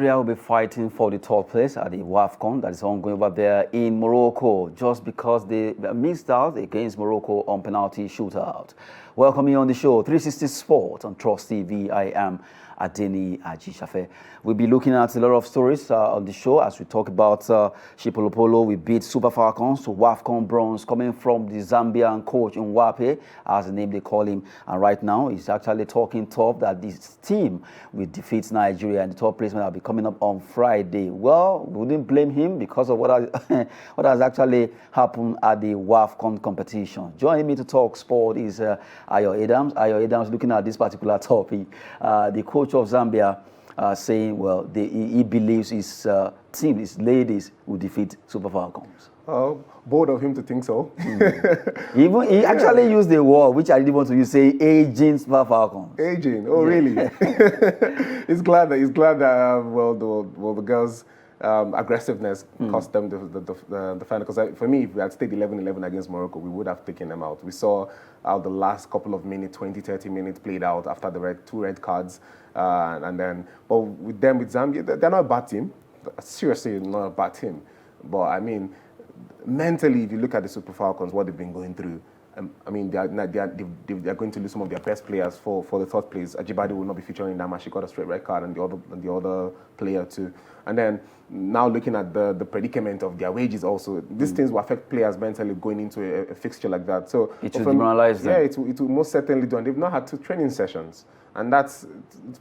Nigeria will be fighting for the third place at the WAFCON that is ongoing over there in Morocco just because they missed out against Morocco on penalty shootout. Welcome on the show, 360 Sport on Trust TV. I am Adeni Ajishafe. We'll be looking at a lot of stories on the show as we talk about Shepolopolo. We beat Super Falcons to WAFCON bronze coming from the Zambian coach Nwape, as the name they call him. And right now, he's actually talking tough that this team will defeat Nigeria and the top placement will be coming up on Friday. Well, we wouldn't blame him because of what has actually happened at the WAFCON competition. Joining me to talk sport is Ayo Adams. Ayo Adams looking at this particular topic. The coach of Zambia saying, well, he believes his team, his ladies, will defeat Super Falcons. Bold of him to think so. He actually used the word, which I didn't want to use, say aging Super Falcons. Aging? Oh, really? He's glad that the girls' aggressiveness cost them the final. Because for me, if we had stayed 11-11 against Morocco, we would have taken them out. We saw how the last couple of minutes, 20-30 minutes, played out after the two red cards. But with Zambia, they're not a bad team. Seriously, not a bad team. But I mean, mentally, if you look at the Super Falcons, what they've been going through, I mean, they're going to lose some of their best players for the third place. Ajibade will not be featuring in that match. She got a straight red card, and the other player too. And then now looking at the predicament of their wages also, these things will affect players mentally going into a fixture like that. So it will demoralize them. Yeah, it will most certainly do. And they've not had 2 training sessions, and that's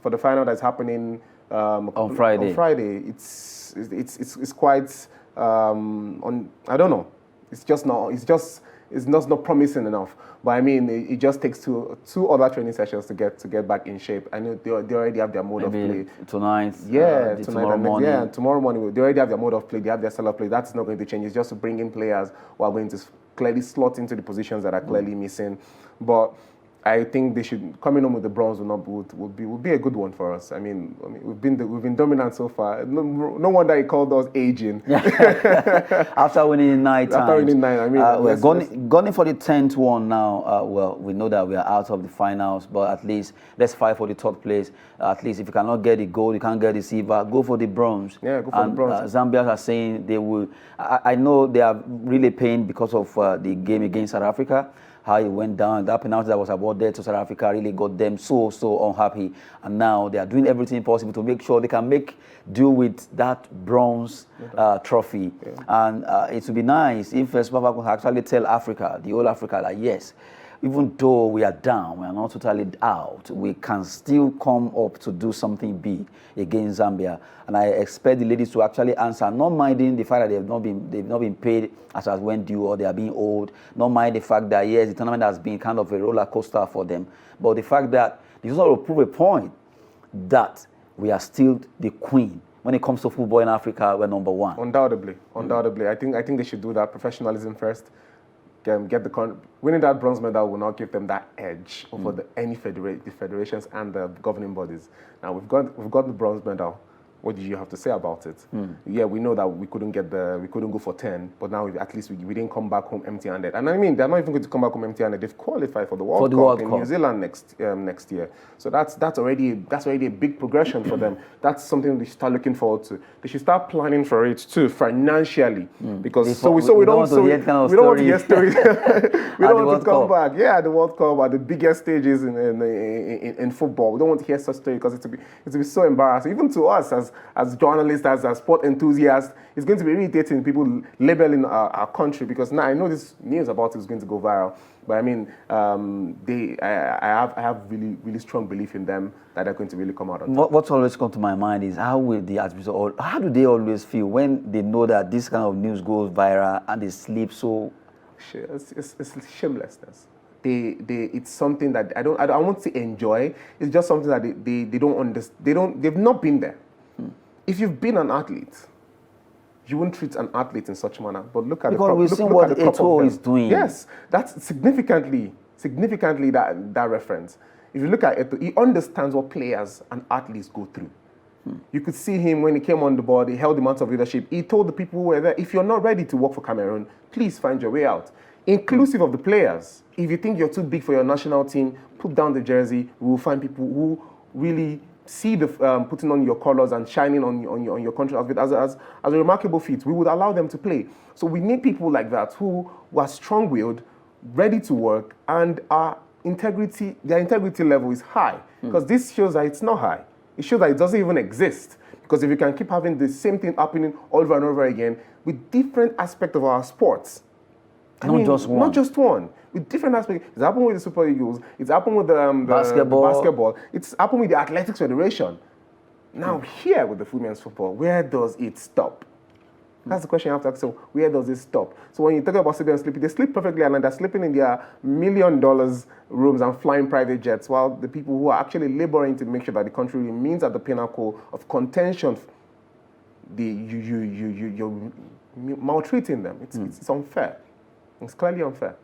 for the final that's happening on Friday. On Friday, it's quite. I don't know. It's not promising enough. But I mean, it just takes two other training sessions to get back in shape. I know they already have their mode of play tonight. Yeah, tomorrow morning. Yeah, tomorrow morning they already have their mode of play. They have their style of play. That's not going to change. It's just to bring in players who are going to clearly slot into the positions that are clearly missing. But I think they should coming home with the bronze would be a good one for us. I mean we've been dominant so far. No wonder he called us aging. After winning 9 times. After winning 9, I mean we're going for the 10th one now. Well, we know that we are out of the finals, but at least let's fight for the third place. At least if you cannot get the gold, you can't get the silver, go for the bronze. Yeah, go for the bronze. Zambia are saying they will. I know they are really pained because of the game against South Africa. How it went down, that penalty that was awarded to South Africa really got them so unhappy. And now they are doing everything possible to make sure they can make do with that bronze trophy. Yeah. And it would be nice if Super Falcons could actually tell Africa, the whole Africa, that yes, even though we are down, we are not totally out, we can still come up to do something big against Zambia. And I expect the ladies to actually answer, not minding the fact that they've not been paid as when due or they are being owed, not mind the fact that yes, the tournament has been kind of a roller coaster for them, but the fact that they sort of prove a point that we are still the queen. When it comes to football in Africa, we're number 1. Undoubtedly. I think they should do that. Professionalism first. Winning that bronze medal will not give them that edge over the federations and the governing bodies. Now we've got the bronze medal. What did you have to say about it? Yeah, we know that we couldn't go for 10, but now at least we didn't come back home empty-handed. And I mean, they're not even going to come back home empty-handed. They've qualified for the World Cup in New Zealand next year. So that's already a big progression for them. That's something they should start looking forward to. They should start planning for it too financially, because we don't want to hear stories. We don't want to come back. Yeah, the World Cup are the biggest stages in football. We don't want to hear such stories because it will be so embarrassing, even to us as journalists, as sport enthusiasts. It's going to be irritating people labeling our country, because now I know this news about it is going to go viral. But I mean, I have really, really strong belief in them that they're going to really come out on top. What's always come to my mind is how do they always feel when they know that this kind of news goes viral and they sleep so? It's shamelessness. It's something that I won't say enjoy. It's just something that they don't understand. They've not been there. If you've been an athlete, you won't treat an athlete in such a manner. But look at because we've seen what Eto'o is doing. Yes, that's significantly that reference. If you look at Eto'o, he understands what players and athletes go through. You could see him when he came on the board. He held the mantle of leadership. He told the people who were there, if you're not ready to work for Cameroon, please find your way out. Inclusive of the players. If you think you're too big for your national team, put down the jersey. We will find people who really see the putting on your colors and shining on your country outfit as a remarkable feat. We would allow them to play. So we need people like that who are strong-willed, ready to work, and their integrity level is high. Because this shows that it's not high. It shows that it doesn't even exist. Because if you can keep having the same thing happening over and over again with different aspects of our sports, Not just one. With different aspects. It's happened with the Super Eagles. It's happened with the basketball. It's happened with the Athletics Federation. Now here with the women's football, where does it stop? That's the question you have to ask. So where does it stop? So when you talk about sleeping and sleeping, they sleep perfectly and they're sleeping in their $1 million rooms and flying private jets, while the people who are actually laboring to make sure that the country remains at the pinnacle of contention, you're maltreating them. It's unfair. It's clearly unfair.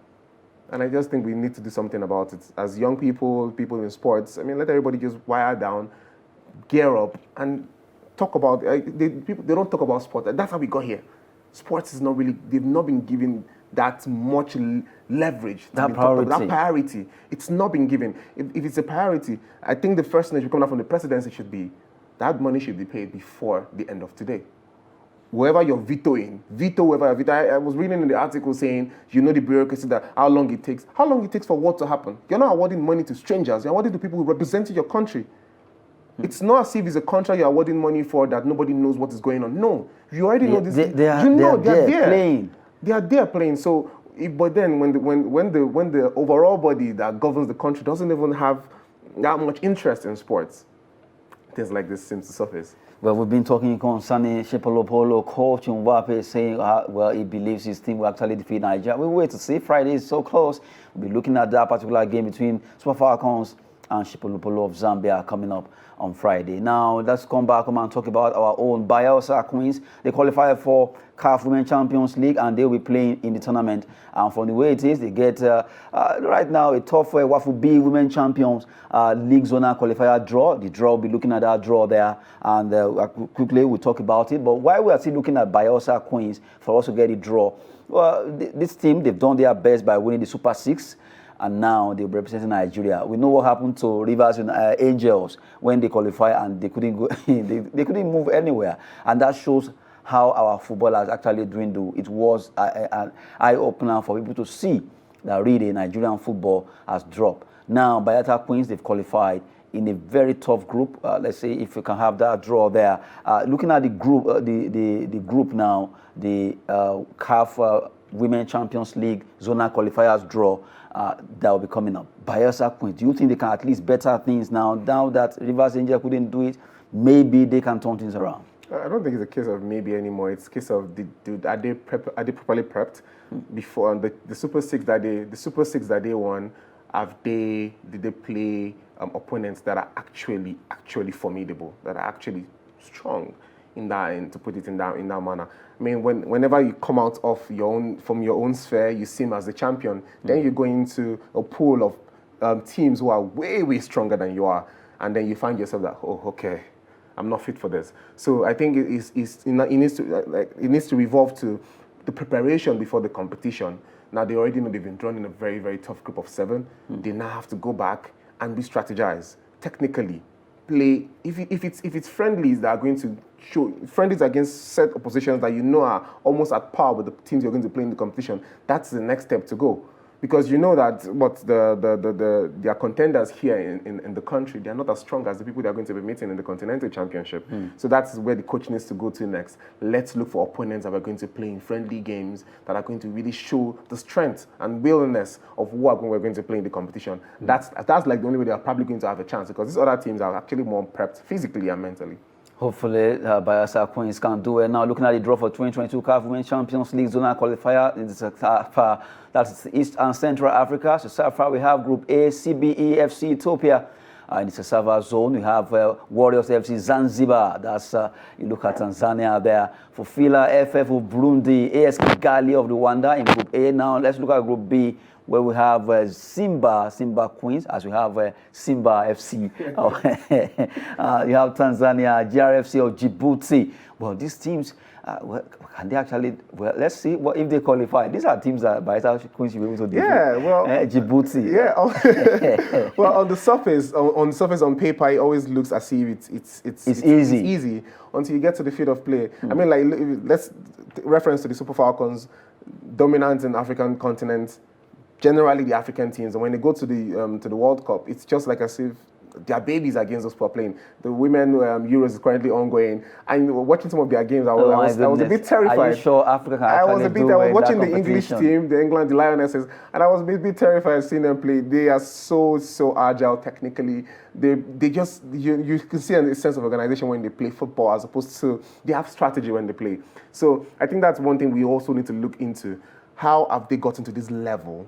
And I just think we need to do something about it. As young people in sports, I mean, let everybody just wire down, gear up, and talk about, they don't talk about sport. That's how we got here. Sports is not really, they've not been given that much leverage. That priority. It's not been given. If it's a priority, I think the first thing that should come out from the presidency should be, that money should be paid before the end of today. Whoever you're vetoing, veto whoever you're vetoing. I was reading in the article saying, the bureaucracy, that how long it takes. How long it takes for what to happen? You're not awarding money to strangers. You're awarding to people who represent your country. It's not as if it's a contract you're awarding money for that nobody knows what is going on. No, you already know this. They are there playing. They are there playing. So, but then when the overall body that governs the country doesn't even have that much interest in sports, things like this seem to surface. Well, we've been talking concerning Shepolopolo, coach Mbappe saying, he believes his team will actually defeat Nigeria. We'll wait to see. Friday is so close. We'll be looking at that particular game between Super Falcons and Shepolopolo of Zambia coming up on Friday. Now, let's come back and talk about our own Bayelsa Queens. They qualified for CAF Women Champions League and they'll be playing in the tournament. And from the way it is, they get right now a tough Wafu B Women Champions League Zonal Qualifier draw. The draw will be looking at that draw there, and quickly we'll talk about it. But while we are still looking at Bayelsa Queens for us to get a draw, well, this team, they've done their best by winning the Super 6. And now they're representing Nigeria. We know what happened to Rivers Angels when they qualified and they couldn't go, they couldn't move anywhere. And that shows how our footballers actually dwindle. It was an eye-opener for people to see that really Nigerian football has dropped. Now, Bayelsa Queens, they've qualified in a very tough group. Let's say if we can have that draw there. Looking at the group, the group now, the CAF Women Champions League Zonal Qualifiers draw, that will be coming up. Bayelsa Queens, do you think they can at least better things now that Rivers Angel couldn't do it? Maybe they can turn things around. I don't think it's a case of maybe anymore. It's a case of are they properly prepped before the Super 6 that they won? Did they play opponents that are actually formidable, that are actually strong in that, and to put it in that manner? I mean, whenever you come out of from your own sphere, you seem as the champion. Then you go into a pool of teams who are way stronger than you are, and then you find yourself that, oh, okay, I'm not fit for this. So I think it needs to evolve to the preparation before the competition. Now they already know they've been drawn in a very tough group of 7. They now have to go back and re-strategize technically. Play if it's friendlies that are going to show friendlies against set oppositions that you know are almost at par with the teams you're going to play in the competition. That's the next step to go, because you know that their contenders here in the country, they're not as strong as the people they're going to be meeting in the Continental Championship. So that's where the coach needs to go to next. Let's look for opponents that are going to play in friendly games that are going to really show the strength and willingness of who we're going to play in the competition. That's like the only way they're probably going to have a chance, because these other teams are actually more prepped physically and mentally. Hopefully, Bayelsa Queens can do it. Now, looking at the draw for 2022 CAF Women's Champions League Zonal Qualifier, that's East and Central Africa. So far, we have Group A, CBE, FC Ethiopia. In the Sasava zone, we have Warriors FC Zanzibar. That's, you look at Tanzania there. Fufila FF of Burundi, AS Kigali of Rwanda in Group A. Now, let's look at Group B. where we have Simba Queens, as we have Simba FC. You have Tanzania, GRFC of Djibouti. Well, these teams, can they actually? Well, let's see what if they qualify. These are teams that Bayelsa Queens should be able to defeat. Yeah, well, Djibouti. Yeah. Well, on the surface, on paper, it always looks as if it's easy. It's easy until you get to the field of play. I mean, like, let's reference to the Super Falcons, dominant in African continent. Generally, the African teams, and when they go to the World Cup, it's just like as if their babies against us who are playing. The women Euros is currently ongoing, and watching some of their games, I was a bit terrified. Are you sure Africa can actually I was watching the English team, the England, the Lionesses, and I was a bit terrified seeing them play. They are so agile technically. They just you can see a sense of organization when they play football, as opposed to they have strategy when they play. So I think that's one thing we also need to look into. How have they gotten to this level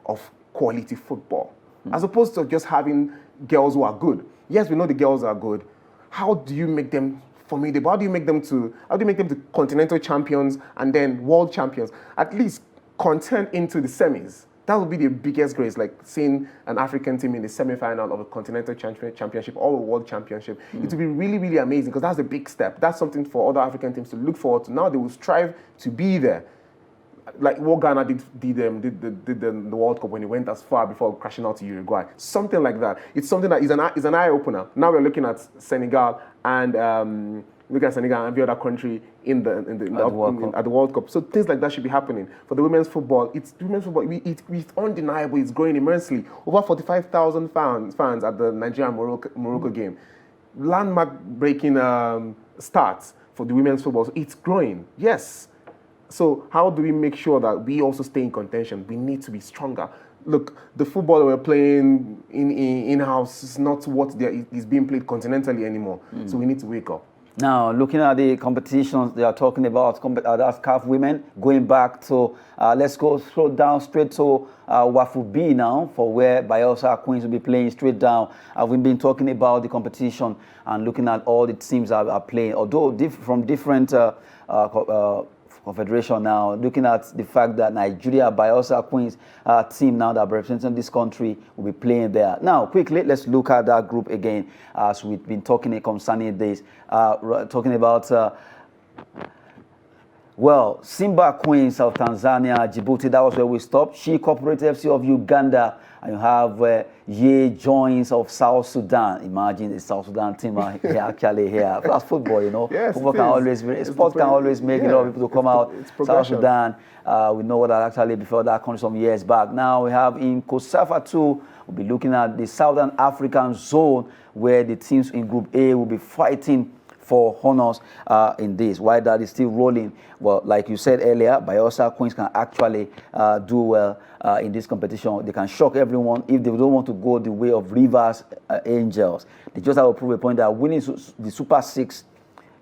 of quality football, as opposed to just having girls who are good? Yes, we know the girls are good. How do you make them formidable? How do you make them to continental champions and then world champions? At least contend into the semis. That would be the biggest grace, like seeing an African team in the semi-final of a continental championship or a world championship. It would be really, really amazing, because that's a big step. That's something for other African teams to look forward to. Now they will strive to be there. Like what Ghana did the World Cup when it went as far before crashing out to Uruguay. Something like that. It's something that is an eye-opener. Now we're looking at Senegal and every other country at the World Cup. So things like that should be happening. For the women's football, it's undeniable. It's growing immensely. Over 45,000 fans at the Nigeria-Morocco game. Landmark-breaking starts for the women's football. So it's growing. Yes. So how do we make sure that we also stay in contention? We need to be stronger. Look, the football we're playing in-house is not what is being played continentally anymore. So we need to wake up. Now, looking at the competitions they are talking about, that's CAF women, going back to, let's go down straight to Wafu B now, for where Bayelsa Queens will be playing straight down. We've been talking about the competition and looking at all the teams that are playing, although from different confederation now, looking at the fact that Nigeria Bayelsa Queens team now that representing this country will be playing there. Now, quickly, let's look at that group again, as we've been talking concerning this, talking about well, Simba Queens of Tanzania, Djibouti, that was where we stopped. She Cooperative FC of Uganda, and you have Ye Joins of South Sudan. Imagine the South Sudan team actually here. That's football, you know. Yes, football can always, sport can always make a lot of people to come out. South Sudan, we know that actually before that country some years back. Now we have in Kosafa too, we'll be looking at the Southern African zone, where the teams in Group A will be fighting for honors in this. Why that is still rolling? Well, like you said earlier, Bayelsa Queens can actually do well in this competition. They can shock everyone if they don't want to go the way of Rivers Angels. They just have to prove a point that winning the Super 6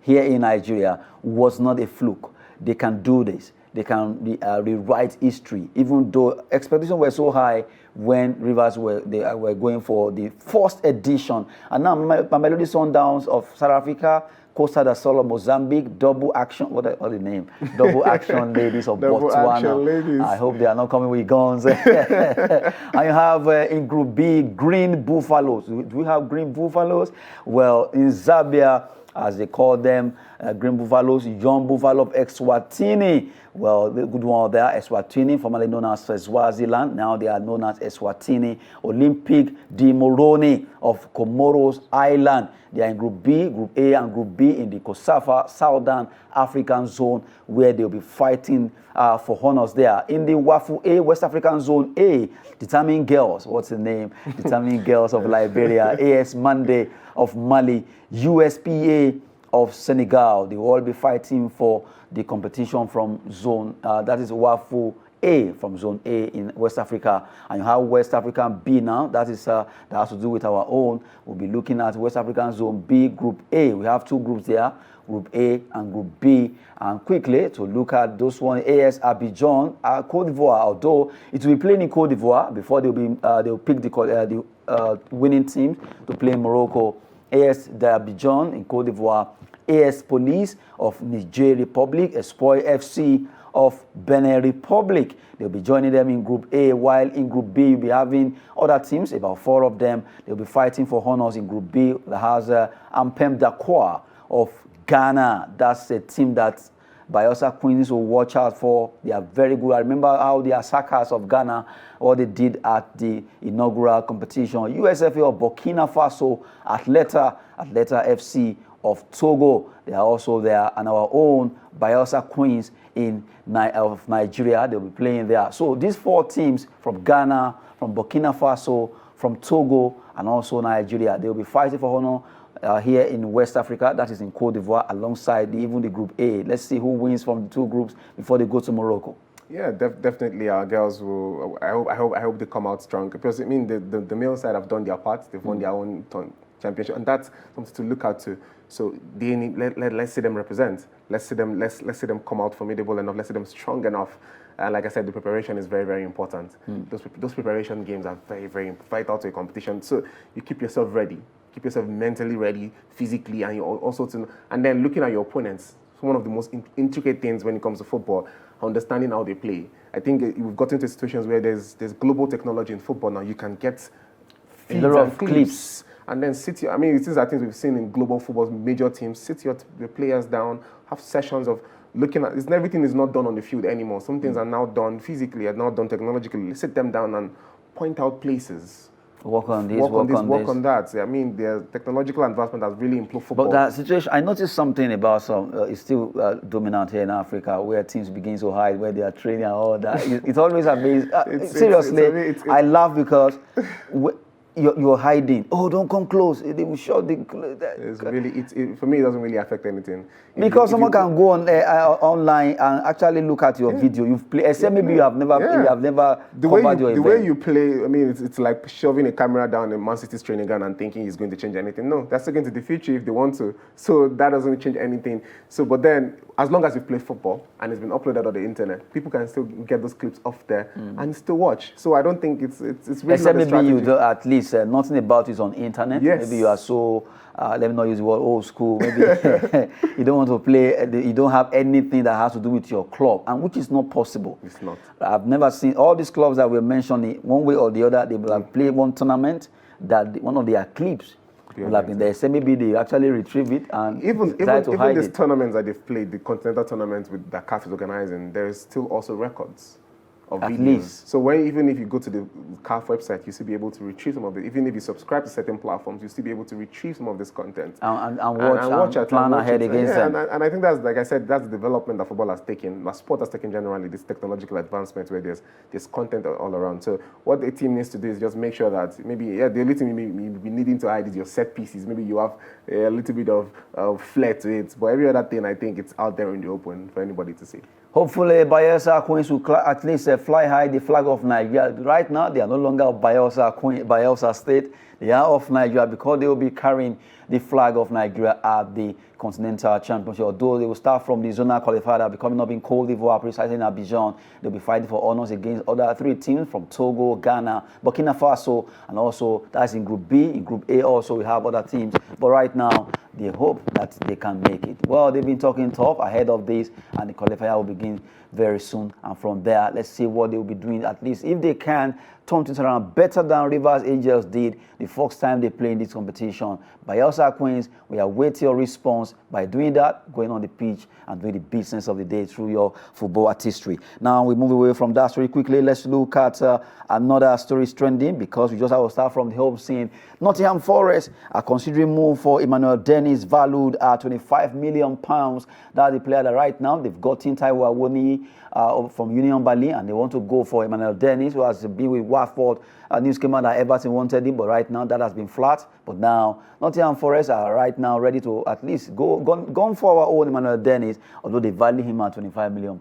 here in Nigeria was not a fluke. They can do this. They can rewrite history, even though expectations were so high when Rivers were going for the first edition. And now Mamelodi Sundowns of South Africa, Costa del Sol of Mozambique, Double Action, what the name? Double Action Ladies of Botswana. I hope they are not coming with guns. And you have in Group B, Green Buffaloes. Do we have Green Buffaloes? Well, in Zambia, as they call them, Green Buffaloes, Young Buffalo of Eswatini. Well, the good one there, Eswatini, formerly known as Swaziland. Now they are known as Eswatini. Olympic de Moroni of Comoros Island. They are in Group B, Group A, and Group B in the Kosafa Southern African Zone, where they'll be fighting for honors there. In the Wafu A, West African Zone A, Determined Girls, what's the name? Determined Girls of Liberia, AS Monday of Mali, USPA of Senegal. They will all be fighting for the competition from zone, that is Wafu A, from Zone A in West Africa. And you have West African B now, that has to do with our own. We'll be looking at West African Zone B, Group A. We have two groups there, Group A and Group B. And quickly, to look at those one, AS Abidjan, Cote d'Ivoire, although it will be playing in Cote d'Ivoire before they'll pick the winning team to play in Morocco. AS Abidjan in Cote d'Ivoire, AS Police of Niger Republic, Espoir FC of Benin Republic. They'll be joining them in Group A, while in Group B, you'll be having other teams, about 4 of them. They'll be fighting for honors in Group B. That has Ampem Dakwa of Ghana. That's a team that Bayelsa Queens will watch out for. They are very good. I remember how the Asakas of Ghana, what they did at the inaugural competition. USFA of Burkina Faso, Atleta FC of Togo. They are also there. And our own Bayelsa Queens of Nigeria, they'll be playing there. So these 4 teams from Ghana, from Burkina Faso, from Togo, and also Nigeria, they'll be fighting for honor here in West Africa, that is in Cote d'Ivoire, alongside even the Group A. Let's see who wins from the 2 groups before they go to Morocco. Yeah, definitely our girls will. I hope they come out strong, because I mean the male side have done their part. They've won their own championship, and that's something to look out to. So they need, let's see them represent. Let's see them come out formidable enough. Let's see them strong enough. And like I said, the preparation is very, very important. Those preparation games are very, very vital to a competition. So you keep yourself ready. Keep yourself mentally ready, physically, and you also and then looking at your opponents. It's one of the most intricate things when it comes to football, understanding how they play. I think we've gotten to situations where there's global technology in football now. You can get a lot of clips. And then these are things we've seen in global football, major teams. Sit the players down, have sessions of looking at. Everything is not done on the field anymore. Some things are now done physically, are now done technologically. Sit them down and point out places. Work on this, work on that. I mean, the technological advancement has really improved football. But that situation, I noticed something about it's still dominant here in Africa, where teams begin to hide, where they are training and all that. It's always amazing. Seriously, I laugh because you're hiding. Oh, don't come close. They will shut the. For me, it doesn't really affect anything. Because someone can go on online and actually look at your video. You've played, except maybe you have never covered your event. The way you play, I mean, it's like shoving a camera down in Man City's training ground and thinking he's going to change anything. No, that's against the future if they want to. So that doesn't change anything. So, but then, as long as you play football and it's been uploaded on the internet, people can still get those clips off there and still watch. So I don't think it's really. Except maybe you do at least nothing about it on internet. Yes. Maybe you are so. Let me not use the word old school. Maybe you don't want to play. You don't have anything that has to do with your club, and which is not possible. It's not. I've never seen all these clubs that we're mentioning one way or the other. They will have played one tournament that one of their clips will have been there. So maybe they actually retrieve it and even these tournaments that they've played, the continental tournaments with that CAF is organizing, there is still also records of at videos. Least. So even if you go to the CAF website, you still be able to retrieve some of it. Even if you subscribe to certain platforms, you still be able to retrieve some of this content and watch and plan ahead against them. And I think that's, like I said, that's the development that football has taken, that sport has taken generally, this technological advancement where there's content all around. So what the team needs to do is just make sure that maybe, the only thing you may be needing to hide is your set pieces. Maybe you have a little bit of flair to it, but every other thing, I think it's out there in the open for anybody to see. Hopefully, Bayelsa Queens will at least fly high the flag of Nigeria. Right now, they are no longer of Bayelsa State. They are of Nigeria because they will be carrying the flag of Nigeria at the Continental Championship. Although they will start from the zonal qualifier, they'll be coming up in Cote d'Ivoire, precisely in Abidjan. They'll be fighting for honors against other 3 teams from Togo, Ghana, Burkina Faso, and also that's in Group B. In Group A also we have other teams. But right now, they hope that they can make it. Well, they've been talking tough ahead of this, and the qualifier will begin very soon. And from there, let's see what they will be doing. At least if they can turn things around better than Rivers Angels did the first time they played in this competition. Bayelsa Queens, we await your response by doing that, going on the pitch and doing the business of the day through your football artistry. Now we move away from that story quickly. Let's look at another story trending, because we just have to start from the home scene. Nottingham Forest are considering move for Emmanuel Dennis, valued at £25 million. That's the player that right now they've gotten Taiwo Awoniyi from Union Berlin, and they want to go for Emmanuel Dennis, who has been with Watford. News came out that Everton wanted him, but right now that has been flat. But now Nottingham Forest are right now ready to at least go for our own Emmanuel Dennis, although they value him at £25 million.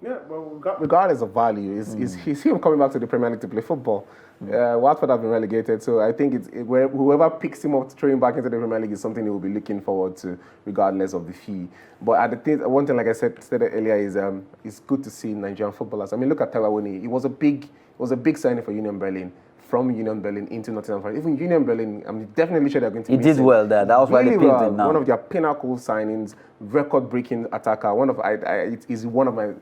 Yeah, well, regardless of value, is him coming back to the Premier League to play football. Watford have been relegated, so I think whoever picks him up to throw him back into the Premier League is something he will be looking forward to, regardless of the fee. But one thing, like I said earlier, is it's good to see Nigerian footballers. I mean, look at Taiwo Awoniyi. It was a big signing for Union Berlin. From Union Berlin into Nottingham Forest. Even Union Berlin, I'm definitely sure they're going to miss him. He did well there. That was why they picked him now. One of their pinnacle signings, record-breaking attacker. He's one of my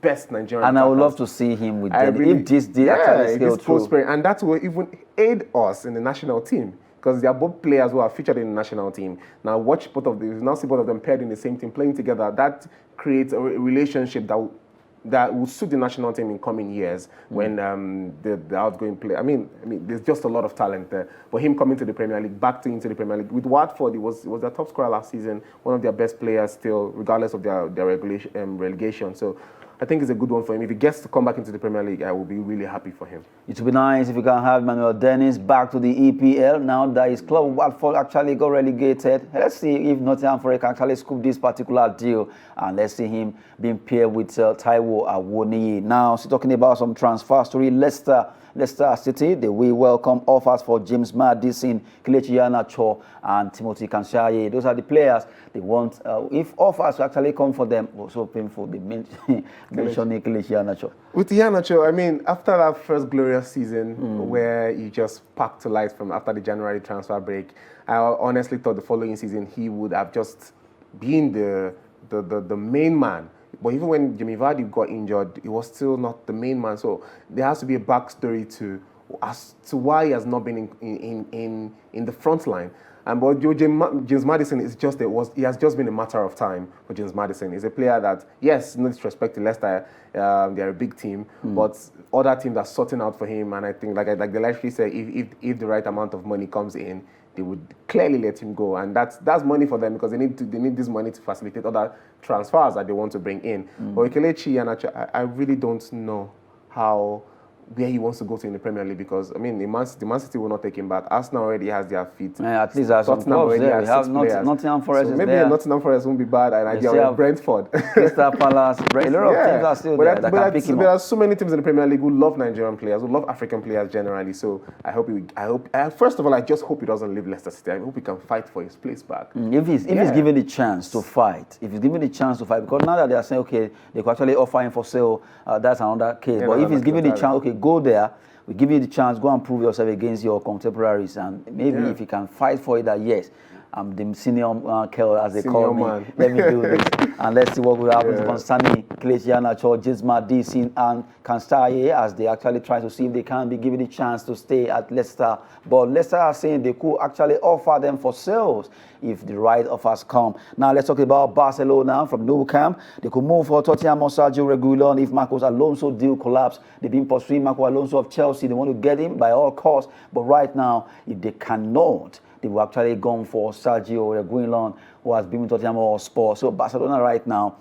best Nigerian And I would love attackers. to see him with I them. really- If this did actually scale this through. post-spring, and that will even aid us in the national team because they are both players who are featured in the national team. Now watch both of them. Now see both of them paired in the same team playing together. That creates a relationship that will suit the national team in coming years when the outgoing player. I mean, there's just a lot of talent there. But him coming to the Premier League, into the Premier League with Watford, he was their top scorer last season, one of their best players still, regardless of their relegation. So I think it's a good one for him. If he gets to come back into the Premier League, I will be really happy for him. It would be nice if you can have Manuel Dennis back to the EPL now that his club Watford actually got relegated. Let's see if Nottingham Forest can actually scoop this particular deal, and let's see him being paired with Taiwo Awoniyi. Now, so talking about some transfer story, Leicester City, they will welcome offers for James Maddison, Kelechi Iheanacho, and Timothy Kansaye. Those are the players they want. If offers actually come for them, also painful. They mentioning Kelechi Iheanacho. With Iheanacho, I mean, after that first glorious season where he just packed to life from after the January transfer break, I honestly thought the following season he would have just been the main man. But even when Jamie Vardy got injured, he was still not the main man. So there has to be a backstory as to why he has not been in the front line. But James Maddison he has just been a matter of time for James Maddison. He's a player that, yes, no disrespect to Leicester, they're a big team, but other teams are sorting out for him. And I think, like they actually say, if the right amount of money comes in, they would clearly let him go, and that's money for them because they need this money to facilitate other transfers that they want to bring in. But Kelechi Iheanacho, I really don't know where he wants to go to in the Premier League because, I mean, the Man City will not take him back. Arsenal already has their feet. Yeah, at least there's some clubs there. We have Nottingham Forest so is maybe there. Nottingham Forest won't be bad, and idea of Brentford. Crystal Palace, a lot of teams are still there that can pick him up. There are so many teams in the Premier League who love Nigerian players, who love African players generally. So first of all, I just hope he doesn't leave Leicester City. I hope he can fight for his place back. If he's given the chance to fight, because now that they are saying, okay, they could actually offer him for sale, that's another case. But if he's given the chance, okay, go there. We give you the chance, go and prove yourself against your contemporaries, and maybe if you can fight for it, that yes, I'm the senior Kel, as they call me. Man. Let me do this, and let's see what will happen to concerning Kelechi Iheanacho, James Maddison, and Kansaye, as they actually try to see if they can be given the chance to stay at Leicester. But Leicester are saying they could actually offer them for sales if the right offers come. Now let's talk about Barcelona from Nou Camp. They could move for Tottenham or Sergio Reguilon if Marcos Alonso deal collapse. They've been pursuing Marcos Alonso of Chelsea. They want to get him by all costs. But right now, if they cannot, they will actually go for Sergio Reguilon, who has been with Tottenham Hotspur. So Barcelona right now,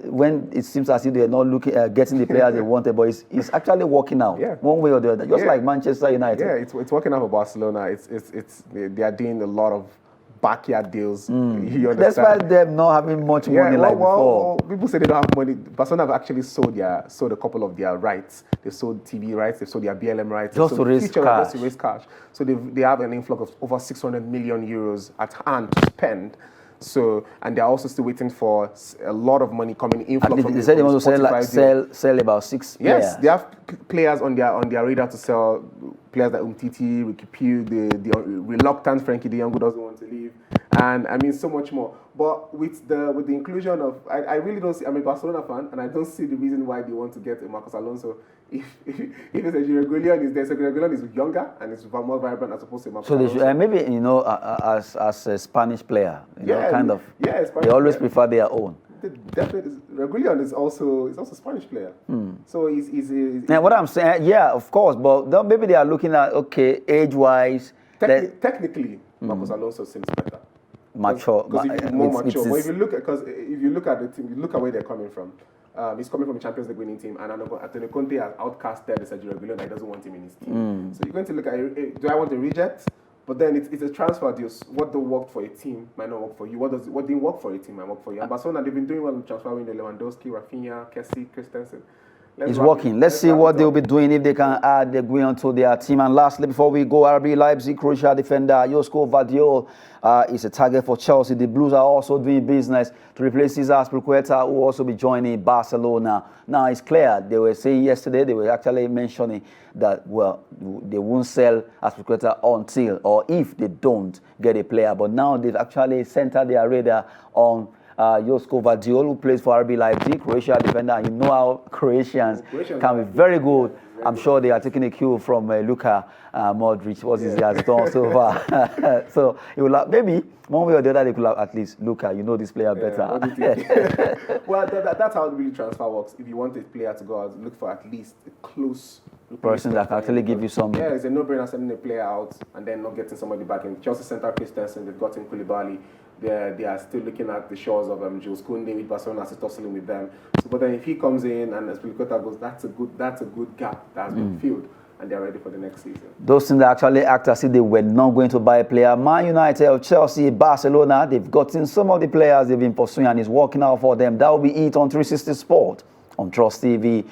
when it seems as if they're not looking getting the players they wanted, but it's actually working out one way or the other, just like Manchester United. Yeah, it's working out for Barcelona. They are doing a lot of backyard deals. Despite them not having much money before. People say they don't have money. Barcelona have actually sold a couple of their rights. They sold TV rights. They sold their BLM rights. Just to raise cash. So they have an influx of over 600 million euros at hand to spend. So, and they're also still waiting for a lot of money coming in. They said they want to sell about 6 players. Yes, they have players on their radar to sell. Players like Umtiti, Ricky Pugh, the reluctant Frankie de Jong who doesn't want to leave, and I mean so much more. But with the inclusion of, I really don't see. I'm a Barcelona fan, and I don't see the reason why they want to get Marcos Alonso. If it's a Reguilon is there, so Reguilon is younger and it's more vibrant as opposed to Marcos Alonso. So maybe as a Spanish player, they always prefer their own. Definitely, Reguilon is also Spanish player. So he's now what I'm saying, of course, but maybe they are looking at age-wise. Technically, Marcos Alonso seems better. Mature, more mature. But if you look at the team, you look at where they're coming from. He's coming from a Champions League winning team, and Antonio Conte has outcasted Sergio Reguilon. He doesn't want him in his team. So you're going to look at, do I want to reject? But then it's a transfer deal. What worked for a team might not work for you. What didn't work for a team might work for you. And Barcelona, they've been doing well in transfer window. Lewandowski, Rafinha, Kessie, Christensen. It's working. Let's see what they'll be doing if they can add the Guion to their team. And lastly, before we go, RB Leipzig, Croatia defender Josko Vardiol is a target for Chelsea. The Blues are also doing business to replace Cesar Azpilicueta, who will also be joining Barcelona. Now, it's clear. They were saying yesterday, they were actually mentioning that, well, they won't sell Azpilicueta until or if they don't get a player. But now they've actually centered their radar on Josko Vardiol, who plays for RB Leipzig, Croatia defender. And you know how Croatians can be very good. I'm sure they are taking a cue from Luka Modric, what he has done so far. So it will maybe one way or the other they could have at least Luka. You know this player better. What do you think? Well, that's how really transfer works. If you want a player to go out, look for at least a close person that can actually give you some. Yeah, it's a no-brainer sending a player out and then not getting somebody back in. Chelsea center Christensen, they've gotten Koulibaly. They are still looking at the shores of Jules Koundé, with Barcelona is tussling with them. So, but then if he comes in and Azpilicueta goes, that's a good gap that has been filled, and they're ready for the next season. Those things that actually act as if they were not going to buy a player. Man United, Chelsea, Barcelona, they've gotten some of the players they've been pursuing and it's working out for them. That will be it on 360 Sport on Trust TV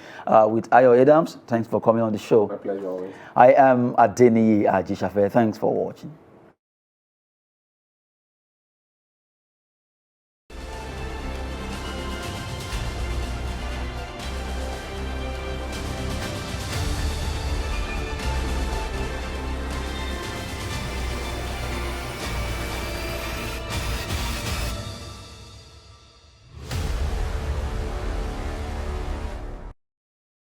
with Ayo Adams. Thanks for coming on the show. My pleasure always. I am Adeni Ajishafe. Thanks for watching.